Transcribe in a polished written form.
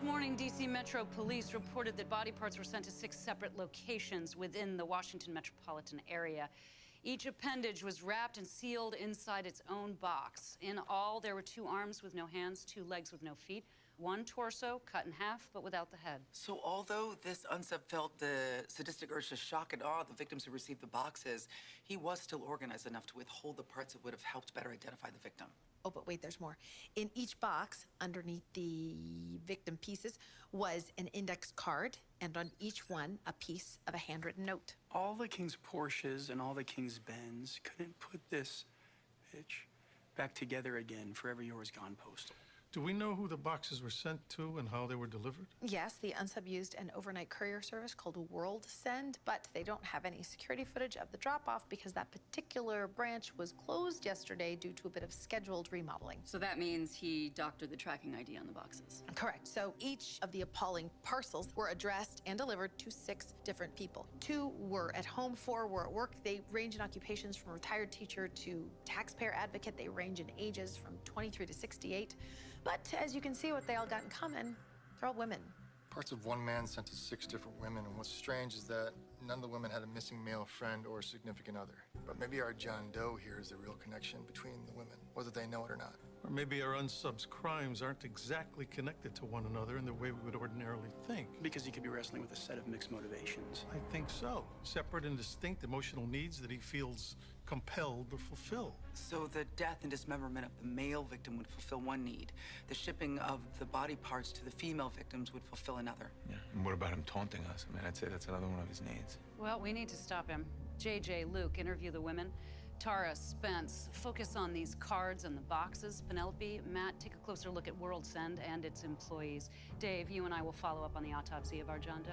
This morning, D.C. Metro Police reported that body parts were sent to 6 separate locations within the Washington metropolitan area. Each appendage was wrapped and sealed inside its own box. In all, there were 2 arms with no hands, 2 legs with no feet, 1 torso cut in half, but without the head. So although this unsub felt the sadistic urge to shock and awe the victims who received the boxes, he was still organized enough to withhold the parts that would have helped better identify the victim. Oh, but wait, there's more. In each box, underneath the victim pieces, was an index card, and on each one, a piece of a handwritten note. All the King's Porsches and all the King's Benz couldn't put this bitch back together again. Forever Yours gone postal. Do we know who the boxes were sent to and how they were delivered? Yes, the unsub used an overnight courier service called WorldSend, but they don't have any security footage of the drop-off because that particular branch was closed yesterday due to a bit of scheduled remodeling. So that means he doctored the tracking ID on the boxes. Correct. So each of the appalling parcels were addressed and delivered to 6 different people. 2 were at home, 4 were at work. They range in occupations from retired teacher to taxpayer advocate. They range in ages from 23 to 68. But as you can see, what they all got in common, they're all women. Parts of one man sent to 6 different women, and what's strange is that none of the women had a missing male friend or significant other. But maybe our John Doe here is the real connection between the women, whether they know it or not. Or maybe our unsub's crimes aren't exactly connected to one another in the way we would ordinarily think. Because he could be wrestling with a set of mixed motivations. I think so. Separate and distinct emotional needs that he feels compelled to fulfill. So the death and dismemberment of the male victim would fulfill one need. The shipping of the body parts to the female victims would fulfill another. Yeah, and what about him taunting us? I mean, I'd say that's another one of his needs. Well, we need to stop him. JJ, Luke, interview the women. Tara, Spence, focus on these cards and the boxes. Penelope, Matt, take a closer look at WorldSend and its employees. Dave, you and I will follow up on the autopsy of our John Doe.